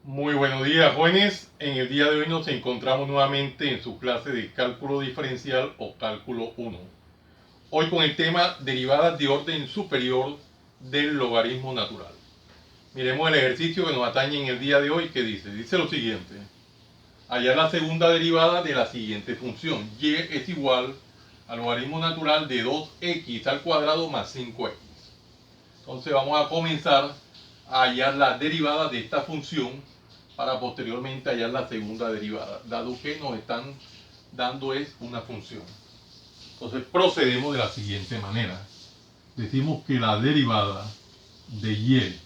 Muy buenos días, jóvenes. En el día de hoy nos encontramos nuevamente en su clase de cálculo diferencial o cálculo 1. Hoy con el tema derivadas de orden superior del logaritmo natural. Miremos el ejercicio que nos atañe en el día de hoy que dice lo siguiente. Hallar la segunda derivada de la siguiente función. Y es igual al logaritmo natural de 2x al cuadrado más 5x. Entonces vamos a comenzar a hallar la derivada de esta función para posteriormente hallar la segunda derivada, dado que nos están dando es una función. Entonces procedemos de la siguiente manera. Decimos que la derivada de y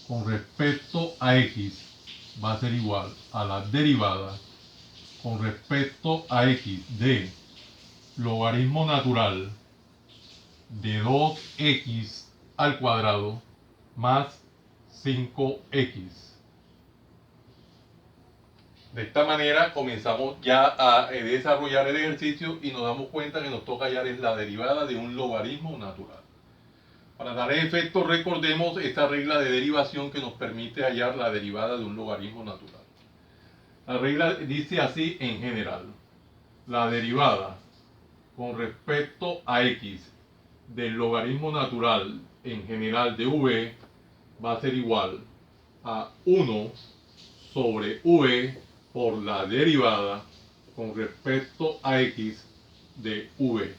con respecto a x va a ser igual a la derivada con respecto a x de logaritmo natural de 2x al cuadrado más 5x. De esta manera comenzamos ya a desarrollar el ejercicio y nos damos cuenta que nos toca hallar es la derivada de un logaritmo natural. Para dar efecto recordemos esta regla de derivación que nos permite hallar la derivada de un logaritmo natural. La regla dice así en general: la derivada con respecto a x del logaritmo natural en general de v va a ser igual a 1 sobre v por la derivada con respecto a x de v.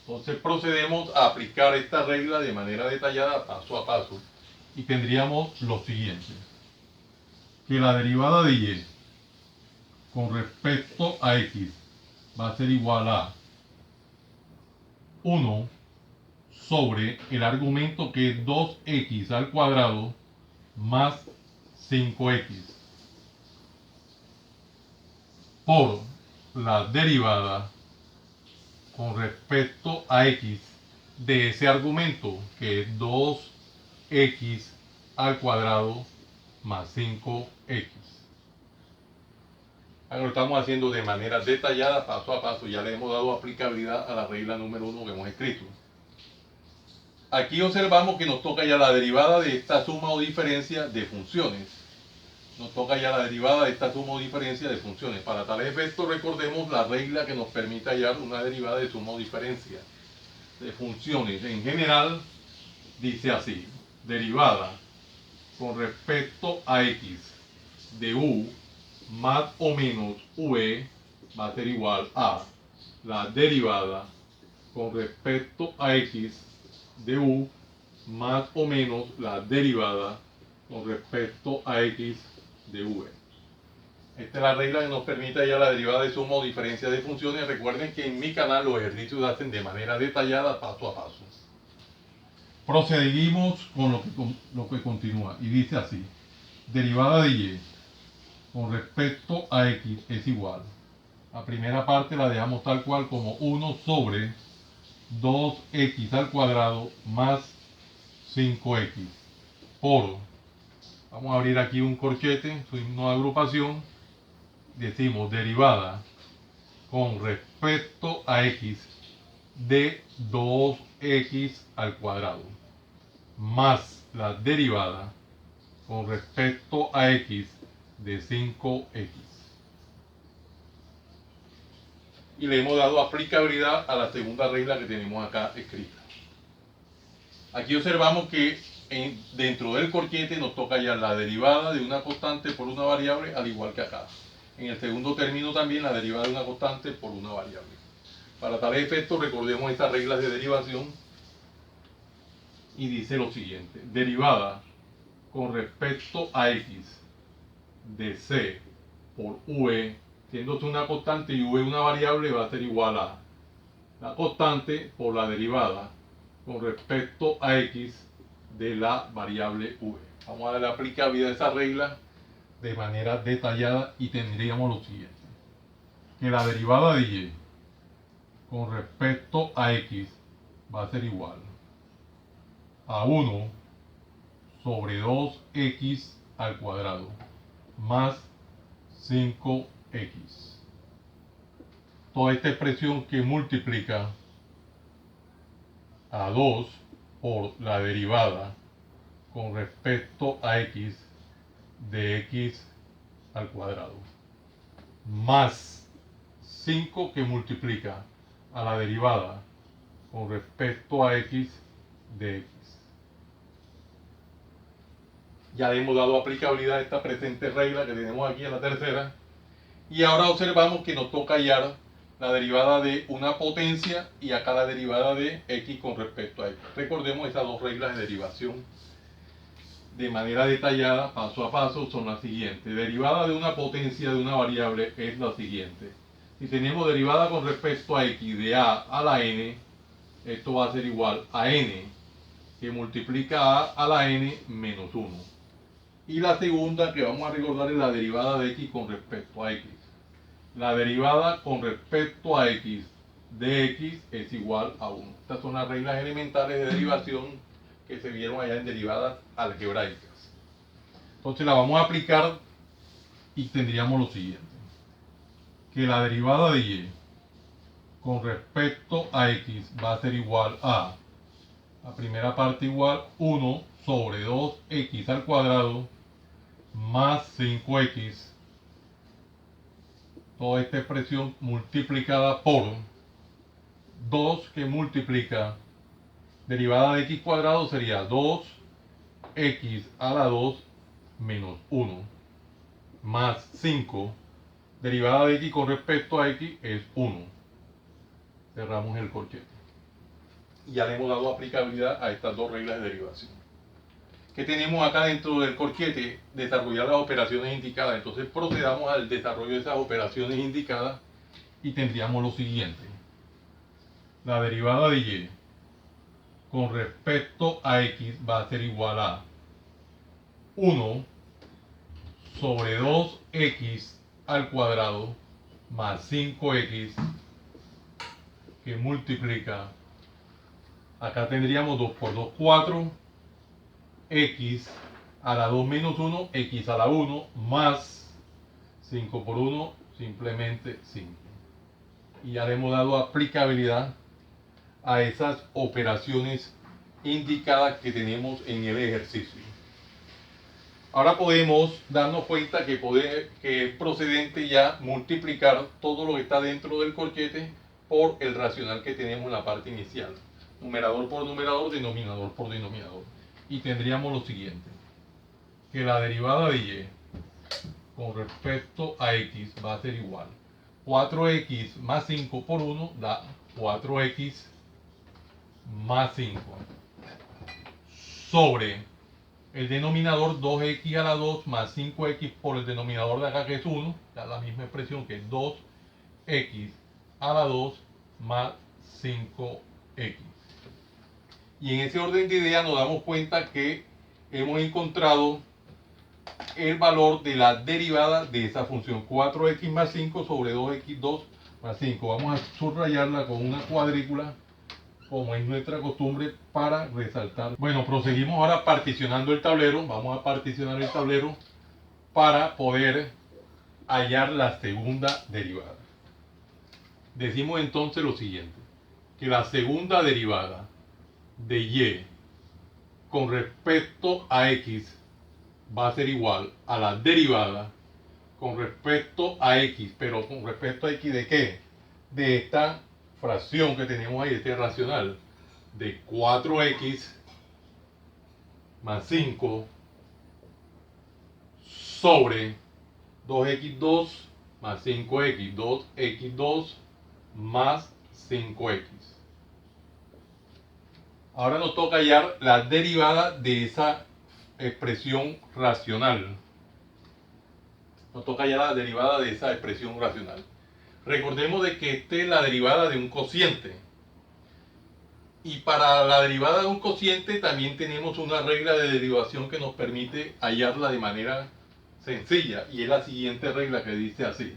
Entonces procedemos a aplicar esta regla de manera detallada paso a paso y tendríamos lo siguiente: que la derivada de y con respecto a x va a ser igual a 1 sobre el argumento que es 2x al cuadrado más 5x por la derivada con respecto a x de ese argumento que es 2x al cuadrado más 5x. Ahora lo estamos haciendo de manera detallada, paso a paso. Ya le hemos dado aplicabilidad a la regla número 1 que hemos escrito. Aquí observamos que nos toca ya la derivada de esta suma o diferencia de funciones. Nos toca ya la derivada de esta suma o diferencia de funciones. Para tal efecto recordemos la regla que nos permite hallar una derivada de suma o diferencia de funciones. En general dice así: derivada con respecto a x de u más o menos v va a ser igual a la derivada con respecto a x de u más o menos la derivada con respecto a x de v. Esta es la regla que nos permite hallar la derivada de suma o diferencia de funciones. Recuerden que en mi canal los ejercicios se hacen de manera detallada, paso a paso. Procedimos con lo que continúa y dice así: derivada de y con respecto a x es igual. La primera parte la dejamos tal cual como 1 sobre 2x al cuadrado más 5x por, vamos a abrir aquí un corchete, signo de agrupación, decimos derivada con respecto a x de 2x al cuadrado más la derivada con respecto a x de 5x. Y le hemos dado aplicabilidad a la segunda regla que tenemos acá escrita. Aquí observamos que dentro del corchete nos toca hallar la derivada de una constante por una variable, al igual que acá. En el segundo término también la derivada de una constante por una variable. Para tal efecto recordemos estas reglas de derivación y dice lo siguiente: derivada con respecto a x de c por v, siendo una constante y v una variable, va a ser igual a la constante por la derivada con respecto a x de la variable v. Vamos a darle aplicabilidad a esa regla de manera detallada y tendríamos lo siguiente: que la derivada de y con respecto a x va a ser igual a 1 sobre 2x al cuadrado más 5x. Toda esta expresión que multiplica a 2 por la derivada con respecto a x de x al cuadrado más 5 que multiplica a la derivada con respecto a x de x. Ya le hemos dado aplicabilidad a esta presente regla que tenemos aquí en la tercera. Y ahora observamos que nos toca hallar la derivada de una potencia y acá la derivada de x con respecto a x. Recordemos esas dos reglas de derivación de manera detallada, paso a paso, son las siguientes. Derivada de una potencia de una variable es la siguiente. Si tenemos derivada con respecto a x de a a la n, esto va a ser igual a n, que multiplica a la n menos 1. Y la segunda que vamos a recordar es la derivada de x con respecto a x. La derivada con respecto a x de x es igual a 1. Estas son las reglas elementales de derivación que se vieron allá en derivadas algebraicas. Entonces la vamos a aplicar y tendríamos lo siguiente. Que la derivada de y con respecto a x va a ser igual a la primera parte igual 1 sobre 2x al cuadrado más 5x, toda esta expresión multiplicada por 2 que multiplica derivada de x cuadrado sería 2x a la 2 menos 1 más 5, derivada de x con respecto a x es 1. Cerramos el corchete. Y ya le hemos dado aplicabilidad a estas dos reglas de derivación. ¿Qué tenemos acá dentro del corchete? Desarrollar las operaciones indicadas. Entonces procedamos al desarrollo de esas operaciones indicadas y tendríamos lo siguiente. La derivada de y con respecto a x va a ser igual a 1 sobre 2x al cuadrado más 5x que multiplica, acá tendríamos 2 por 2, 4, x a la 2 menos 1, x a la 1, más 5 por 1, simplemente 5. Y ya le hemos dado aplicabilidad a esas operaciones indicadas que tenemos en el ejercicio. Ahora podemos darnos cuenta que es procedente ya multiplicar todo lo que está dentro del corchete por el racional que tenemos en la parte inicial. Numerador por numerador, denominador por denominador. Y tendríamos lo siguiente. Que la derivada de y con respecto a x va a ser igual. 4x más 5 por 1 da 4x más 5 sobre el denominador 2x a la 2 más 5x por el denominador de acá que es 1, da la misma expresión que es 2x a la 2 más 5x. Y en ese orden de ideas nos damos cuenta que hemos encontrado el valor de la derivada de esa función 4x más 5 sobre 2x2 más 5. Vamos a subrayarla con una cuadrícula como es nuestra costumbre para resaltar. Bueno, proseguimos ahora particionando el tablero. Vamos a particionar el tablero para poder hallar la segunda derivada. Decimos entonces lo siguiente, que la segunda derivada de y con respecto a x va a ser igual a la derivada con respecto a x, pero con respecto a x ¿de qué? De esta fracción que tenemos ahí, este racional de 4x más 5 sobre 2x2 más 5x, 2x2 más 5x. Ahora nos toca hallar la derivada de esa expresión racional. Nos toca hallar la derivada de esa expresión racional. Recordemos de que esta es la derivada de un cociente. Y para la derivada de un cociente también tenemos una regla de derivación que nos permite hallarla de manera sencilla. Y es la siguiente regla que dice así.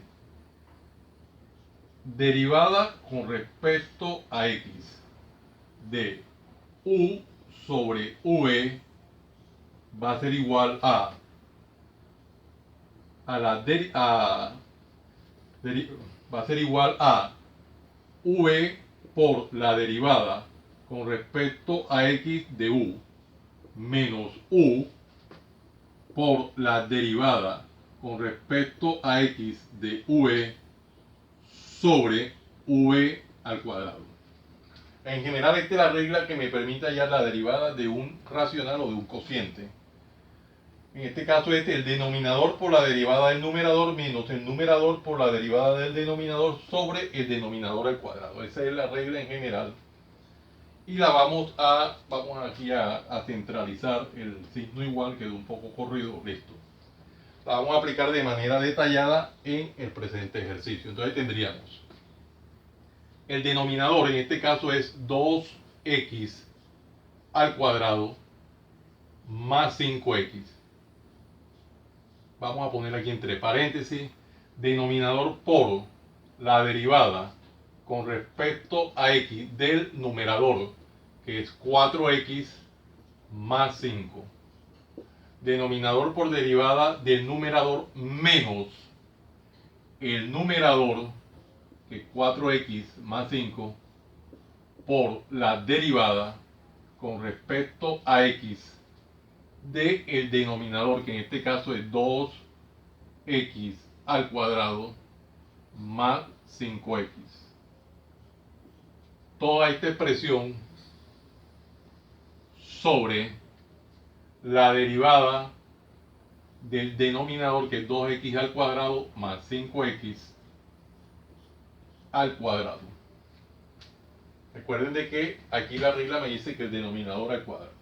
Derivada con respecto a x de u sobre v va a ser igual a va a ser igual a v por la derivada con respecto a x de u menos u por la derivada con respecto a x de v sobre v al cuadrado. En general, esta es la regla que me permite hallar la derivada de un racional o de un cociente. En este caso, el denominador por la derivada del numerador menos el numerador por la derivada del denominador sobre el denominador al cuadrado. Esa es la regla en general. Y la vamos aquí a centralizar. El signo igual quedó un poco corrido, listo. La vamos a aplicar de manera detallada en el presente ejercicio. Entonces tendríamos el denominador, en este caso es 2x al cuadrado más 5x. Vamos a poner aquí entre paréntesis, denominador por la derivada con respecto a x del numerador, que es 4x más 5. Denominador por derivada del numerador menos el numerador, que es 4x más 5, por la derivada con respecto a x del denominador, que en este caso es 2x al cuadrado más 5x. Toda esta expresión sobre la derivada del denominador, que es 2x al cuadrado más 5x al cuadrado. Recuerden de que aquí la regla me dice que el denominador al cuadrado.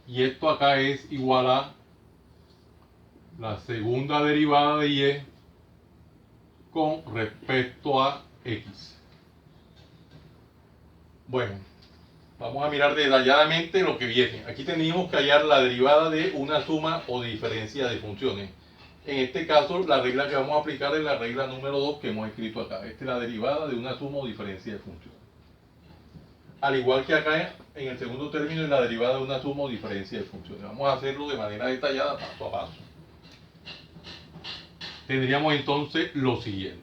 Y esto acá es igual a la segunda derivada de y con respecto a x. Bueno, vamos a mirar detalladamente lo que viene. Aquí tenemos que hallar la derivada de una suma o de diferencia de funciones. En este caso, la regla que vamos a aplicar es la regla número 2 que hemos escrito acá. Esta es la derivada de una suma o diferencia de funciones. Al igual que acá, en el segundo término, es la derivada de una suma o diferencia de funciones. Vamos a hacerlo de manera detallada, paso a paso. Tendríamos entonces lo siguiente.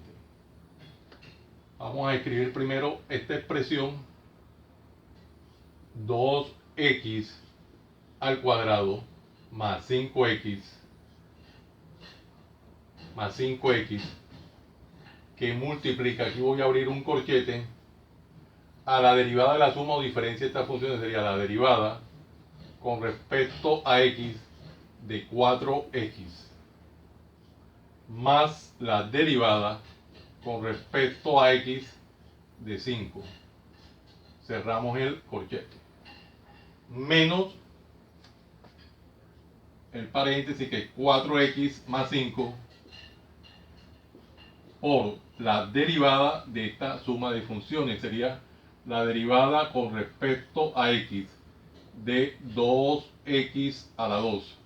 Vamos a escribir primero esta expresión 2x al cuadrado más 5x que multiplica, aquí voy a abrir un corchete, a la derivada de la suma o diferencia de estas funciones sería la derivada con respecto a x de 4x más la derivada con respecto a x de 5. Cerramos el corchete. Menos el paréntesis, que es 4x más 5 por la derivada de esta suma de funciones. Sería la derivada con respecto a x de 2x a la 2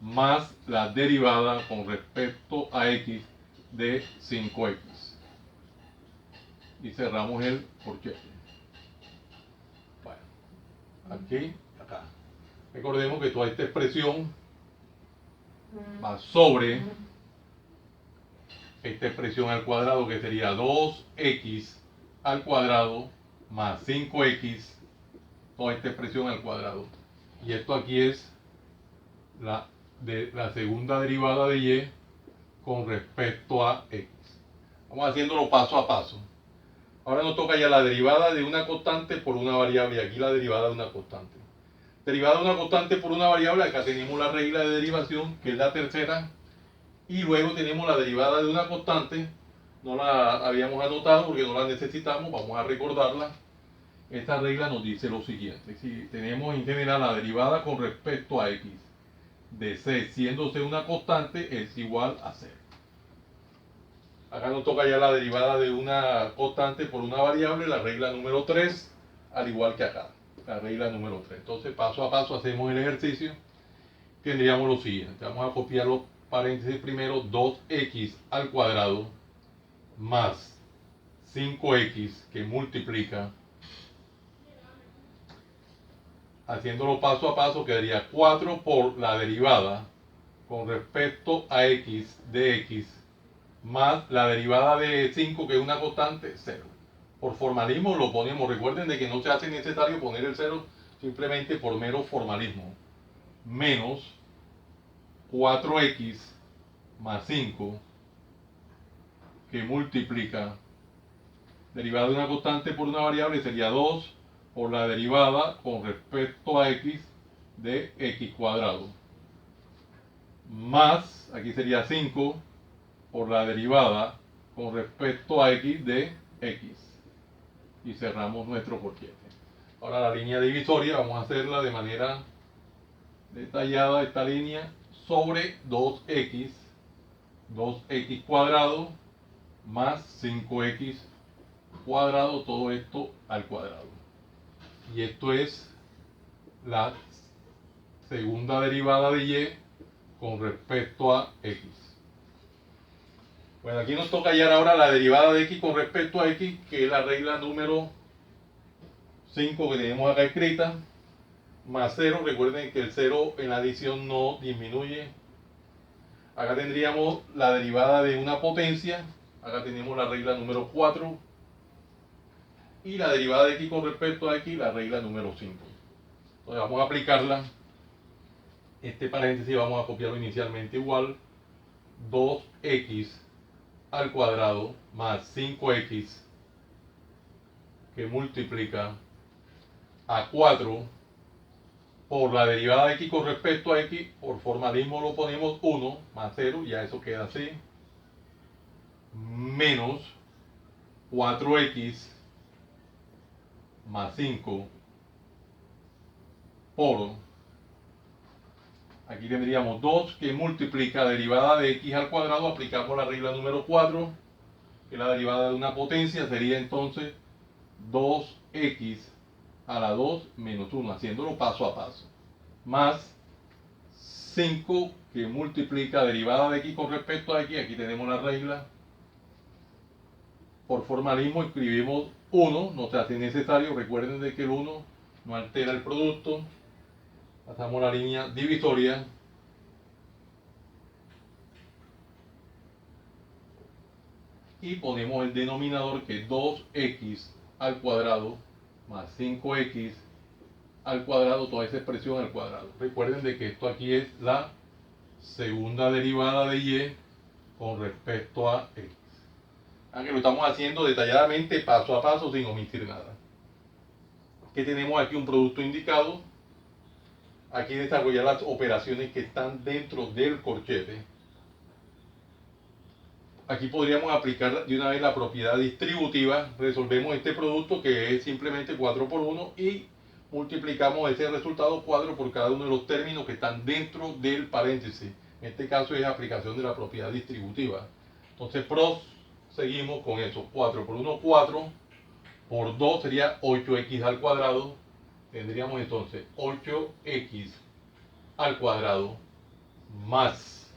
más la derivada con respecto a x de 5x. Y cerramos el corchete. Bueno, aquí, acá. Recordemos que toda esta expresión va sobre esta expresión al cuadrado, que sería 2x al cuadrado más 5x, toda esta expresión al cuadrado. Y esto aquí es la segunda derivada de y con respecto a x. Vamos haciéndolo paso a paso. Ahora nos toca ya la derivada de una constante por una variable. Aquí la derivada de una constante. Derivada de una constante por una variable. Acá tenemos la regla de derivación, que es la tercera. Y luego tenemos la derivada de una constante. No la habíamos anotado porque no la necesitamos. Vamos a recordarla. Esta regla nos dice lo siguiente. Si tenemos en general la derivada con respecto a x de c, siendo c una constante, es igual a 0. Acá nos toca ya la derivada de una constante por una variable, la regla número 3, al igual que acá, la regla número 3. Entonces, paso a paso hacemos el ejercicio. Tendríamos lo siguiente. Vamos a copiar los paréntesis primero. 2x al cuadrado más 5x que multiplica. Haciéndolo paso a paso, quedaría 4 por la derivada con respecto a x de x más la derivada de 5, que es una constante, 0. Por formalismo lo ponemos. Recuerden de que no se hace necesario poner el 0, simplemente por mero formalismo. Menos 4x más 5 que multiplica derivada de una constante por una variable sería 2 por la derivada con respecto a x de x cuadrado, más, aquí sería 5 por la derivada con respecto a x de x, y cerramos nuestro corchete. Ahora la línea divisoria vamos a hacerla de manera detallada, esta línea sobre 2x cuadrado más 5x cuadrado, todo esto al cuadrado. Y esto es la segunda derivada de y con respecto a x. Bueno, aquí nos toca hallar ahora la derivada de x con respecto a x, que es la regla número 5 que tenemos acá escrita, más 0. Recuerden que el 0 en la adición no disminuye. Acá tendríamos la derivada de una potencia, acá tenemos la regla número 4, y la derivada de x con respecto a x, la regla número 5. Entonces vamos a aplicarla. Este paréntesis vamos a copiarlo inicialmente igual, 2x al cuadrado más 5x que multiplica a 4 por la derivada de x con respecto a x, por formalismo lo ponemos 1 más 0, ya eso queda así, menos 4x más 5 por, aquí tendríamos 2 que multiplica derivada de x al cuadrado, aplicamos la regla número 4, que la derivada de una potencia sería entonces 2x a la 2 menos 1, haciéndolo paso a paso, más 5 que multiplica derivada de x con respecto a x, aquí tenemos la regla, por formalismo escribimos 1, no se hace necesario, recuerden de que el 1 no altera el producto, pasamos la línea divisoria, y ponemos el denominador que es 2x al cuadrado más 5x al cuadrado, toda esa expresión al cuadrado. Recuerden de que esto aquí es la segunda derivada de y con respecto a x. Aunque lo estamos haciendo detalladamente, paso a paso, sin omitir nada. Que tenemos aquí un producto indicado. Aquí desarrollar las operaciones que están dentro del corchete. Aquí podríamos aplicar de una vez la propiedad distributiva. Resolvemos este producto que es simplemente 4 por 1 y multiplicamos ese resultado 4 por cada uno de los términos que están dentro del paréntesis. En este caso es aplicación de la propiedad distributiva. Entonces seguimos con eso. 4 por 1, 4. Por 2 sería 8x al cuadrado. Tendríamos entonces 8x al cuadrado más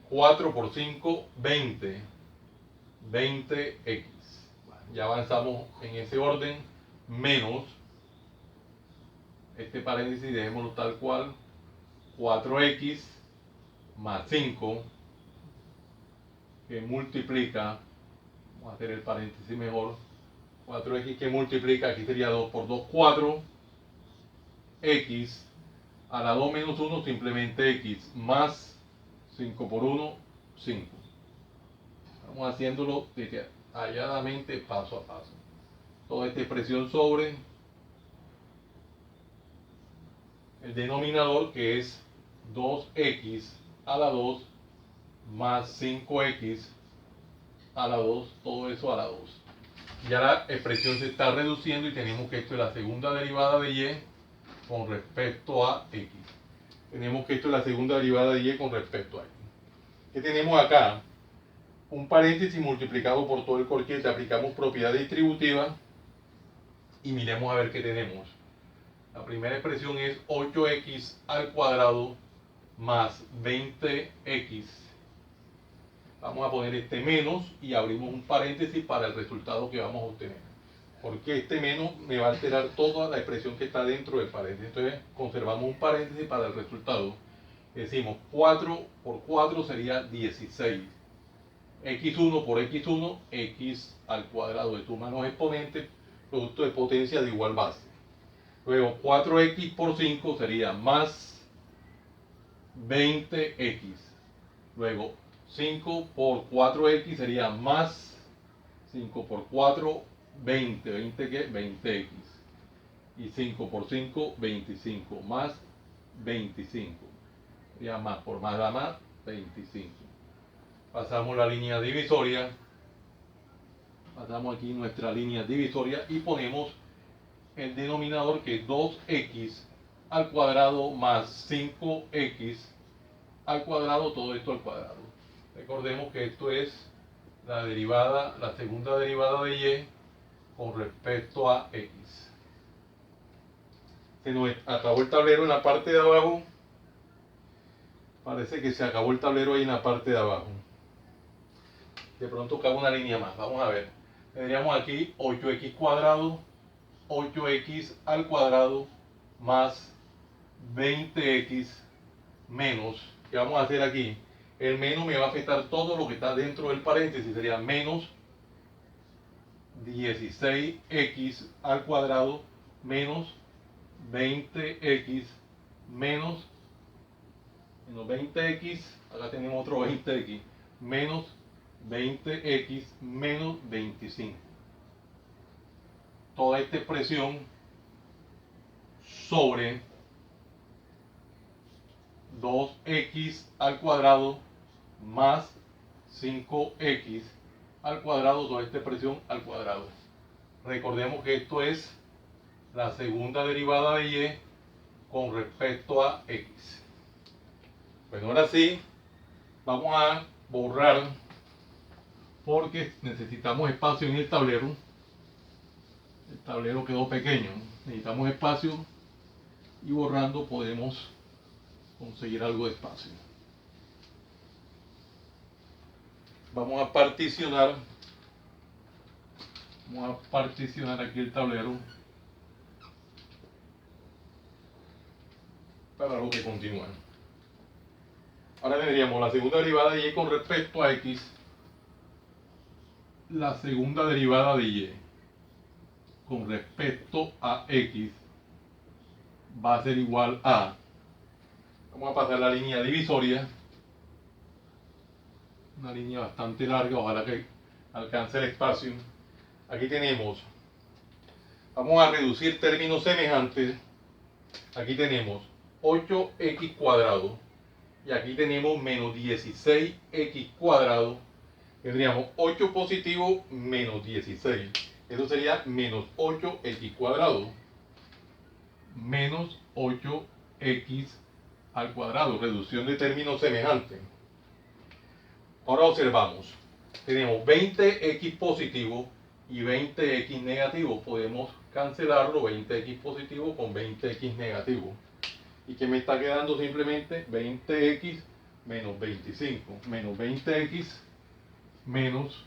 4 por 5, 20. 20x. Ya avanzamos en ese orden. Menos, este paréntesis dejémoslo tal cual, 4x más 5 que multiplica, vamos a hacer el paréntesis mejor, 4x que multiplica, aquí sería 2 por 2, 4, x a la 2 menos 1 simplemente x, más 5 por 1, 5. Vamos haciéndolo detalladamente paso a paso. Toda esta expresión sobre el denominador, que es 2x a la 2 más 5x a la 2, todo eso a la 2. Ya la expresión se está reduciendo y tenemos que esto es la segunda derivada de y con respecto a x. Tenemos que esto es la segunda derivada de y con respecto a x. ¿Qué tenemos acá? Un paréntesis multiplicado por todo el corchete, aplicamos propiedad distributiva y miremos a ver qué tenemos. La primera expresión es 8x al cuadrado más 20x. Vamos a poner este menos y abrimos un paréntesis para el resultado que vamos a obtener. Porque este menos me va a alterar toda la expresión que está dentro del paréntesis. Entonces conservamos un paréntesis para el resultado. Decimos 4 por 4 sería 16. x1 por x1, x al cuadrado de suma los exponentes, producto de potencia de igual base. Luego 4x por 5 sería más 20x. Luego 5 por 4x sería más 5 por 4, 20. ¿20 qué? 20x. Y 5 por 5, 25. Más 25. Sería más por más da más, 25. Pasamos la línea divisoria. Pasamos aquí nuestra línea divisoria y ponemos el denominador, que es 2x al cuadrado más 5x al cuadrado, todo esto al cuadrado. Recordemos que esto es la derivada, la segunda derivada de y con respecto a x. Se nos acabó el tablero en la parte de abajo. Parece que se acabó el tablero ahí en la parte de abajo. De pronto cabe una línea más. Vamos a ver. Tendríamos aquí 8x cuadrado, 8x al cuadrado más 20x menos. ¿Qué vamos a hacer aquí? El menos me va a afectar todo lo que está dentro del paréntesis. Sería menos 16x al cuadrado menos 20x menos 20x. Acá tenemos otro 20x menos 20x menos 25. Toda esta expresión sobre 2x al cuadrado más 5x al cuadrado, toda esta expresión al cuadrado. Recordemos que esto es la segunda derivada de y con respecto a x. Bueno, ahora sí, vamos a borrar porque necesitamos espacio en el tablero. El tablero quedó pequeño, necesitamos espacio y borrando podemos conseguir algo de espacio. Vamos a particionar aquí el tablero para lo que continúa. Ahora tendríamos la segunda derivada de y con respecto a x. La segunda derivada de y con respecto a x va a ser igual a, vamos a pasar la línea divisoria, una línea bastante larga, ojalá que alcance el espacio. Aquí tenemos, vamos a reducir términos semejantes. Aquí tenemos 8x cuadrado y aquí tenemos menos 16x cuadrado. Tendríamos 8 positivo menos 16. Eso sería menos 8x cuadrado. Menos 8x al cuadrado. Reducción de términos semejantes. Ahora observamos. Tenemos 20x positivo y 20x negativo. Podemos cancelarlo, 20x positivo con 20x negativo. ¿Y qué me está quedando? Simplemente 20x menos 25. Menos 20x menos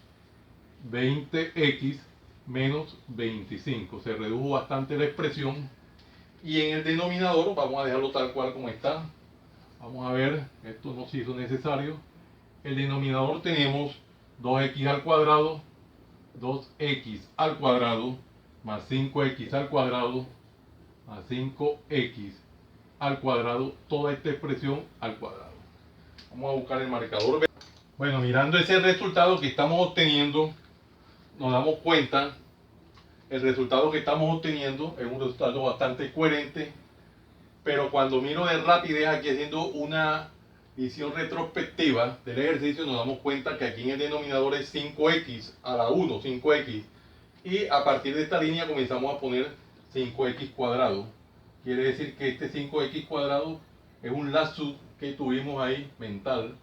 20x menos 25. Se redujo bastante la expresión. Y en el denominador vamos a dejarlo tal cual como está. Vamos a ver, esto no se hizo necesario. El denominador tenemos 2x al cuadrado, 2x al cuadrado, más 5x al cuadrado, más 5x al cuadrado, toda esta expresión al cuadrado. Vamos a buscar el marcador. Bueno, mirando ese resultado que estamos obteniendo, nos damos cuenta, el resultado que estamos obteniendo es un resultado bastante coherente, pero cuando miro de rapidez aquí haciendo una visión retrospectiva del ejercicio, nos damos cuenta que aquí en el denominador es 5x a la 1, 5x, y a partir de esta línea comenzamos a poner 5x cuadrado. Quiere decir que este 5x cuadrado es un lapsus que tuvimos ahí mental.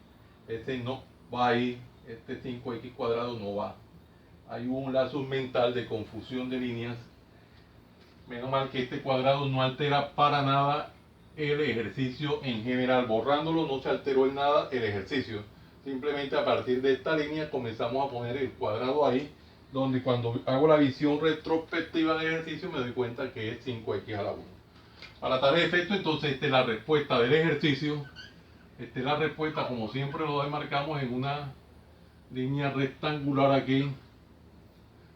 Este no va ahí, este 5x cuadrado no va. Hay un lapsus mental de confusión de líneas. Menos mal que este cuadrado no altera para nada el ejercicio en general. Borrándolo no se alteró en nada el ejercicio. Simplemente a partir de esta línea comenzamos a poner el cuadrado ahí, donde cuando hago la visión retrospectiva del ejercicio me doy cuenta que es 5x a la 1. Para tal efecto, entonces esta es la respuesta del ejercicio. Esta es la respuesta, como siempre lo demarcamos en una línea rectangular aquí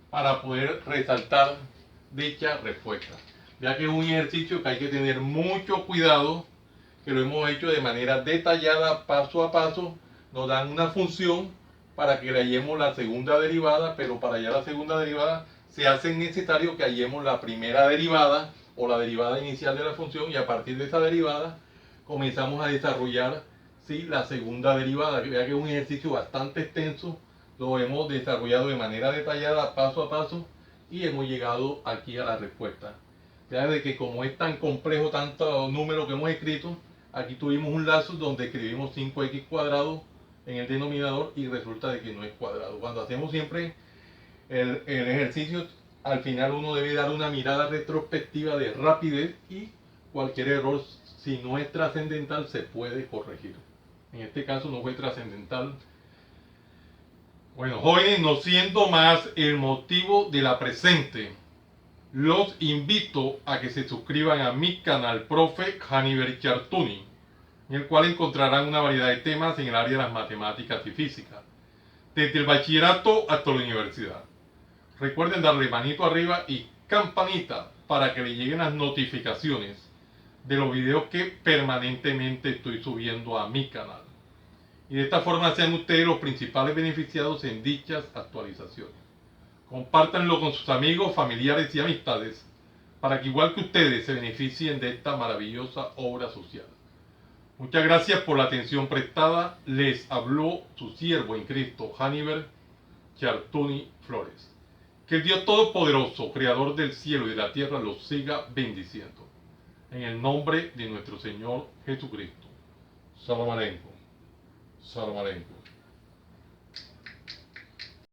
para poder resaltar dicha respuesta, ya que es un ejercicio que hay que tener mucho cuidado, que lo hemos hecho de manera detallada, paso a paso. Nos dan una función para que le hallemos la segunda derivada, pero para hallar la segunda derivada se hace necesario que hallemos la primera derivada o la derivada inicial de la función, y a partir de esa derivada comenzamos a desarrollar, ¿sí?, la segunda derivada. Vea que es un ejercicio bastante extenso, lo hemos desarrollado de manera detallada, paso a paso, y hemos llegado aquí a la respuesta. Ya de que como es tan complejo tanto número que hemos escrito, aquí tuvimos un lapsus donde escribimos 5x cuadrado en el denominador y resulta de que no es cuadrado. Cuando hacemos siempre el ejercicio, al final uno debe dar una mirada retrospectiva de rapidez, y cualquier error, si no es trascendental, se puede corregir. En este caso no fue trascendental. Bueno, jóvenes, no siendo más el motivo de la presente, los invito a que se suscriban a mi canal Profe Haniver Chartuni, en el cual encontrarán una variedad de temas en el área de las matemáticas y física, desde el bachillerato hasta la universidad. Recuerden darle manito arriba y campanita para que le lleguen las notificaciones de los videos que permanentemente estoy subiendo a mi canal. Y de esta forma sean ustedes los principales beneficiados en dichas actualizaciones. Compártanlo con sus amigos, familiares y amistades para que igual que ustedes se beneficien de esta maravillosa obra social. Muchas gracias por la atención prestada. Les habló su siervo en Cristo, Haniver Chartuni Flores. Que el Dios Todopoderoso, Creador del cielo y de la tierra, los siga bendiciendo. En el nombre de nuestro Señor Jesucristo. Salam aleikum. Salam aleikum.